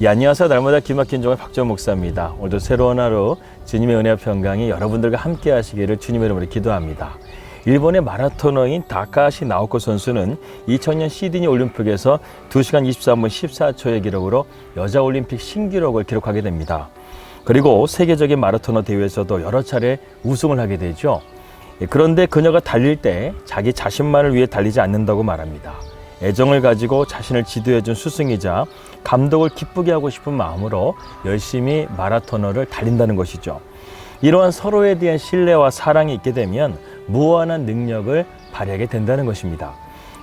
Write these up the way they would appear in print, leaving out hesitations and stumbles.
안녕하세요. 날마다 기막힌 종의 박정 목사입니다. 오늘도 새로운 하루 주님의 은혜와 평강이 여러분들과 함께 하시기를 주님의 이름으로 기도합니다. 일본의 마라토너인 다카시 나오코 선수는 2000년 시드니 올림픽에서 2시간 23분 14초의 기록으로 여자 올림픽 신기록을 기록하게 됩니다. 그리고 세계적인 마라토너 대회에서도 여러 차례 우승을 하게 되죠. 그런데 그녀가 달릴 때 자기 자신만을 위해 달리지 않는다고 말합니다. 애정을 가지고 자신을 지도해준 스승이자 감독을 기쁘게 하고 싶은 마음으로 열심히 마라토너를 달린다는 것이죠. 이러한 서로에 대한 신뢰와 사랑이 있게 되면 무한한 능력을 발휘하게 된다는 것입니다.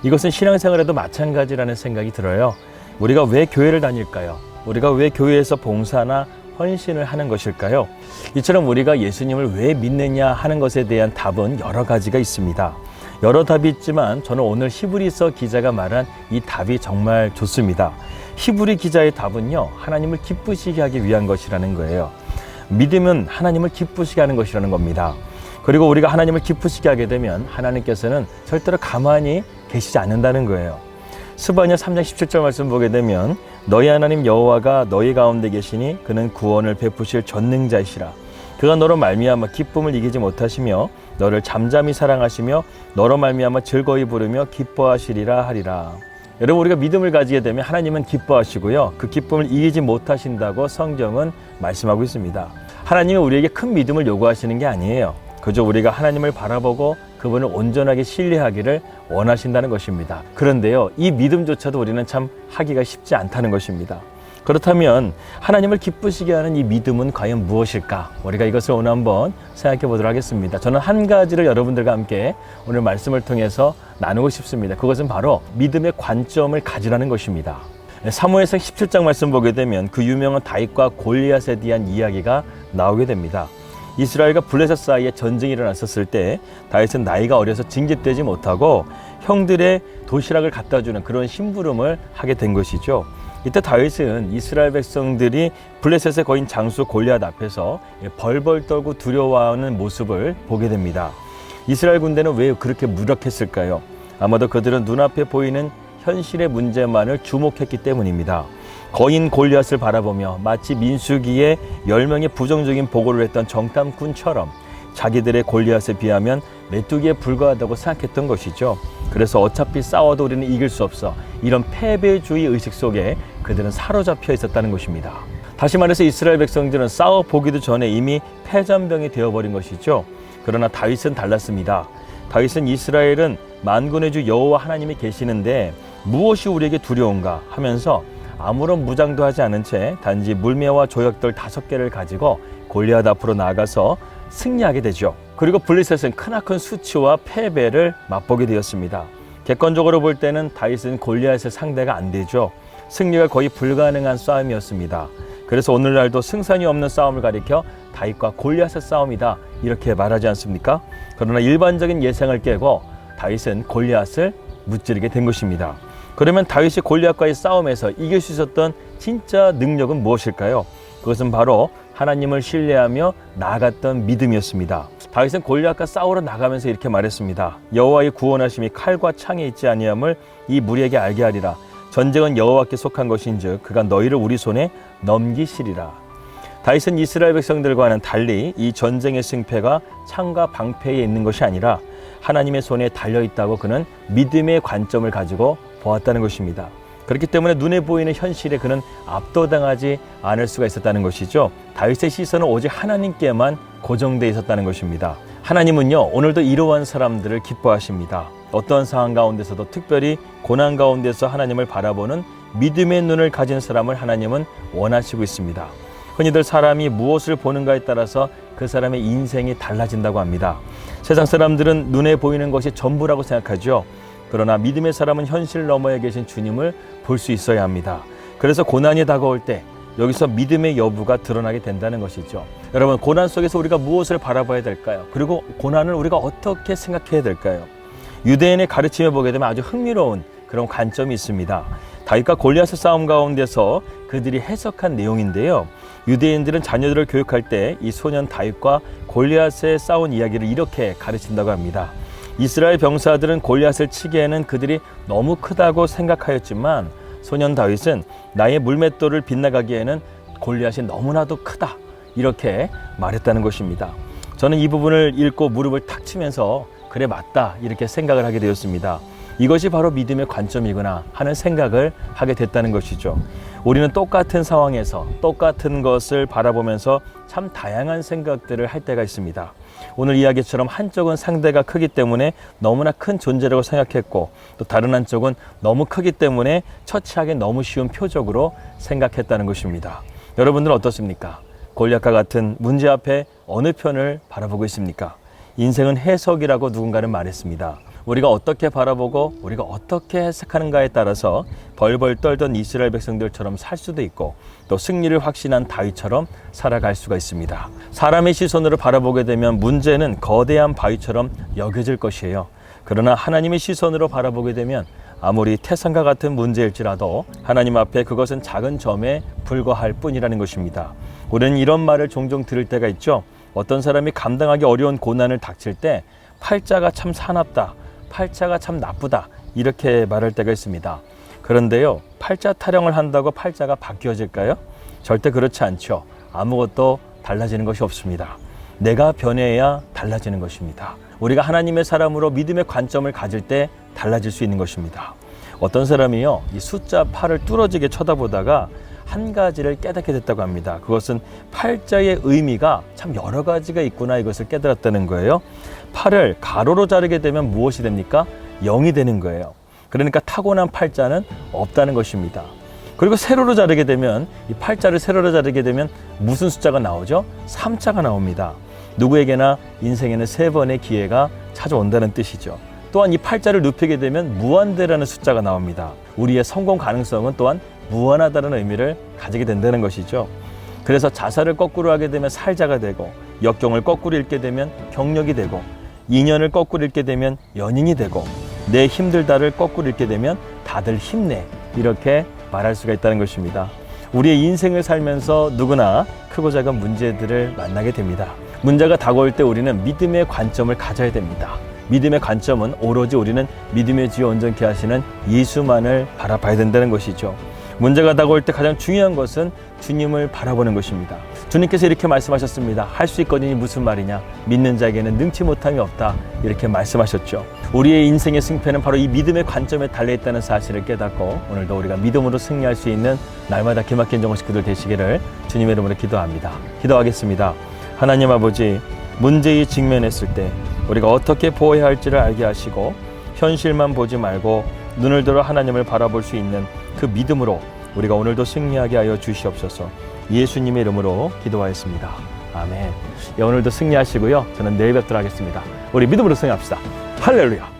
이것은 신앙생활에도 마찬가지라는 생각이 들어요. 우리가 왜 교회를 다닐까요? 우리가 왜 교회에서 봉사나 헌신을 하는 것일까요? 이처럼 우리가 예수님을 왜 믿느냐 하는 것에 대한 답은 여러 가지가 있습니다. 여러 답이 있지만 저는 오늘 히브리서 기자가 말한 이 답이 정말 좋습니다. 히브리 기자의 답은요, 하나님을 기쁘시게 하기 위한 것이라는 거예요. 믿음은 하나님을 기쁘시게 하는 것이라는 겁니다. 그리고 우리가 하나님을 기쁘시게 하게 되면 하나님께서는 절대로 가만히 계시지 않는다는 거예요. 스바냐 3장 17절 말씀 보게 되면 너희 하나님 여호와가 너희 가운데 계시니 그는 구원을 베푸실 전능자이시라. 그가 너로 말미암아 기쁨을 이기지 못하시며 너를 잠잠히 사랑하시며 너로 말미암아 즐거이 부르며 기뻐하시리라 하리라. 여러분, 우리가 믿음을 가지게 되면 하나님은 기뻐하시고요, 그 기쁨을 이기지 못하신다고 성경은 말씀하고 있습니다. 하나님은 우리에게 큰 믿음을 요구하시는 게 아니에요. 그저 우리가 하나님을 바라보고 그분을 온전하게 신뢰하기를 원하신다는 것입니다. 그런데요, 이 믿음조차도 우리는 참 하기가 쉽지 않다는 것입니다. 그렇다면 하나님을 기쁘시게 하는 이 믿음은 과연 무엇일까? 우리가 이것을 오늘 한번 생각해 보도록 하겠습니다. 저는 한 가지를 여러분들과 함께 오늘 말씀을 통해서 나누고 싶습니다. 그것은 바로 믿음의 관점을 가지라는 것입니다. 사무엘상 17장 말씀 보게 되면 그 유명한 다윗과 골리앗에 대한 이야기가 나오게 됩니다. 이스라엘과 블레셋 사이에 전쟁이 일어났었을 때 다윗은 나이가 어려서 징집되지 못하고 형들의 도시락을 갖다 주는 그런 심부름을 하게 된 것이죠. 이때 다윗은 이스라엘 백성들이 블레셋의 거인 장수 골리앗 앞에서 벌벌 떨고 두려워하는 모습을 보게 됩니다. 이스라엘 군대는 왜 그렇게 무력했을까요? 아마도 그들은 눈앞에 보이는 현실의 문제만을 주목했기 때문입니다. 거인 골리앗을 바라보며 마치 민수기에 10명의 부정적인 보고를 했던 정탐꾼처럼 자기들의 골리앗에 비하면 메뚜기에 불과하다고 생각했던 것이죠. 그래서 어차피 싸워도 우리는 이길 수 없어, 이런 패배주의 의식 속에 그들은 사로잡혀 있었다는 것입니다. 다시 말해서 이스라엘 백성들은 싸워보기도 전에 이미 패전병이 되어버린 것이죠. 그러나 다윗은 달랐습니다. 다윗은 이스라엘은 만군의 주 여호와 하나님이 계시는데 무엇이 우리에게 두려운가 하면서 아무런 무장도 하지 않은 채 단지 물매와 조약돌 5개를 가지고 골리앗 앞으로 나아가서 승리하게 되죠. 그리고 블레셋은 크나큰 수치와 패배를 맛보게 되었습니다. 객관적으로 볼 때는 다윗은 골리앗의 상대가 안 되죠. 승리가 거의 불가능한 싸움이었습니다. 그래서 오늘날도 승산이 없는 싸움을 가리켜 다윗과 골리앗의 싸움이다, 이렇게 말하지 않습니까? 그러나 일반적인 예상을 깨고 다윗은 골리앗을 무찌르게 된 것입니다. 그러면 다윗이 골리앗과의 싸움에서 이길 수 있었던 진짜 능력은 무엇일까요? 그것은 바로 하나님을 신뢰하며 나아갔던 믿음이었습니다. 다윗은 골리앗과 싸우러 나가면서 이렇게 말했습니다. 여호와의 구원하심이 칼과 창에 있지 아니함을 이 무리에게 알게 하리라. 전쟁은 여호와께 속한 것인즉 그가 너희를 우리 손에 넘기시리라. 다윗은 이스라엘 백성들과는 달리 이 전쟁의 승패가 창과 방패에 있는 것이 아니라 하나님의 손에 달려있다고 그는 믿음의 관점을 가지고 보았다는 것입니다. 그렇기 때문에 눈에 보이는 현실에 그는 압도당하지 않을 수가 있었다는 것이죠. 다윗의 시선은 오직 하나님께만 고정되어 있었다는 것입니다. 하나님은요, 오늘도 이러한 사람들을 기뻐하십니다. 어떠한 상황 가운데서도 특별히 고난 가운데서 하나님을 바라보는 믿음의 눈을 가진 사람을 하나님은 원하시고 있습니다. 흔히들 사람이 무엇을 보는가에 따라서 그 사람의 인생이 달라진다고 합니다. 세상 사람들은 눈에 보이는 것이 전부라고 생각하죠. 그러나 믿음의 사람은 현실 너머에 계신 주님을 볼 수 있어야 합니다. 그래서 고난이 다가올 때 여기서 믿음의 여부가 드러나게 된다는 것이죠. 여러분, 고난 속에서 우리가 무엇을 바라봐야 될까요? 그리고 고난을 우리가 어떻게 생각해야 될까요? 유대인의 가르침에 보게 되면 아주 흥미로운 그런 관점이 있습니다. 다윗과 골리앗의 싸움 가운데서 그들이 해석한 내용인데요. 유대인들은 자녀들을 교육할 때 이 소년 다윗과 골리앗의 싸운 이야기를 이렇게 가르친다고 합니다. 이스라엘 병사들은 골리앗을 치기에는 그들이 너무 크다고 생각하였지만 소년 다윗은 나의 물맷돌을 빗나가기에는 골리앗이 너무나도 크다, 이렇게 말했다는 것입니다. 저는 이 부분을 읽고 무릎을 탁 치면서 그래 맞다, 이렇게 생각을 하게 되었습니다. 이것이 바로 믿음의 관점이구나 하는 생각을 하게 됐다는 것이죠. 우리는 똑같은 상황에서 똑같은 것을 바라보면서 참 다양한 생각들을 할 때가 있습니다. 오늘 이야기처럼 한쪽은 상대가 크기 때문에 너무나 큰 존재라고 생각했고, 또 다른 한쪽은 너무 크기 때문에 처치하기 너무 쉬운 표적으로 생각했다는 것입니다. 여러분들은 어떻습니까? 골리앗과 같은 문제 앞에 어느 편을 바라보고 있습니까? 인생은 해석이라고 누군가는 말했습니다. 우리가 어떻게 바라보고 우리가 어떻게 해석하는가에 따라서 벌벌 떨던 이스라엘 백성들처럼 살 수도 있고, 또 승리를 확신한 다윗처럼 살아갈 수가 있습니다. 사람의 시선으로 바라보게 되면 문제는 거대한 바위처럼 여겨질 것이에요. 그러나 하나님의 시선으로 바라보게 되면 아무리 태산과 같은 문제일지라도 하나님 앞에 그것은 작은 점에 불과할 뿐이라는 것입니다. 우리는 이런 말을 종종 들을 때가 있죠. 어떤 사람이 감당하기 어려운 고난을 닥칠 때 팔자가 참 사납다, 팔자가 참 나쁘다, 이렇게 말할 때가 있습니다. 그런데요, 팔자 타령을 한다고 팔자가 바뀌어질까요? 절대 그렇지 않죠. 아무것도 달라지는 것이 없습니다. 내가 변해야 달라지는 것입니다. 우리가 하나님의 사람으로 믿음의 관점을 가질 때 달라질 수 있는 것입니다. 어떤 사람이요, 이 숫자 8을 뚫어지게 쳐다보다가 한 가지를 깨닫게 됐다고 합니다. 그것은 팔자의 의미가 참 여러 가지가 있구나, 이것을 깨달았다는 거예요. 팔을 가로로 자르게 되면 무엇이 됩니까? 0이 되는 거예요. 그러니까 타고난 팔자는 없다는 것입니다. 그리고 세로로 자르게 되면, 이 팔자를 세로로 자르게 되면 무슨 숫자가 나오죠? 3자가 나옵니다. 누구에게나 인생에는 3번의 기회가 찾아온다는 뜻이죠. 또한 이 팔자를 눕히게 되면 무한대라는 숫자가 나옵니다. 우리의 성공 가능성은 또한 무한하다는 의미를 가지게 된다는 것이죠. 그래서 자살을 거꾸로 하게 되면 살자가 되고, 역경을 거꾸로 읽게 되면 경력이 되고, 인연을 거꾸로 읽게 되면 연인이 되고, 내 힘들다를 거꾸로 읽게 되면 다들 힘내, 이렇게 말할 수가 있다는 것입니다. 우리의 인생을 살면서 누구나 크고 작은 문제들을 만나게 됩니다. 문제가 다가올 때 우리는 믿음의 관점을 가져야 됩니다. 믿음의 관점은 오로지 우리는 믿음의 주여 온전케 하시는 예수만을 바라봐야 된다는 것이죠. 문제가 다가올 때 가장 중요한 것은 주님을 바라보는 것입니다. 주님께서 이렇게 말씀하셨습니다. 할 수 있거니와 무슨 말이냐? 믿는 자에게는 능치 못함이 없다, 이렇게 말씀하셨죠. 우리의 인생의 승패는 바로 이 믿음의 관점에 달려있다는 사실을 깨닫고, 오늘도 우리가 믿음으로 승리할 수 있는 날마다 기막힌 정식 그들 되시기를 주님의 이름으로 기도합니다. 기도하겠습니다. 하나님 아버지, 문제에 직면했을 때 우리가 어떻게 보호해야 할지를 알게 하시고, 현실만 보지 말고 눈을 들어 하나님을 바라볼 수 있는 그 믿음으로 우리가 오늘도 승리하게 하여 주시옵소서. 예수님의 이름으로 기도하였습니다. 아멘. 오늘도 승리하시고요. 저는 내일 뵙도록 하겠습니다. 우리 믿음으로 승리합시다. 할렐루야.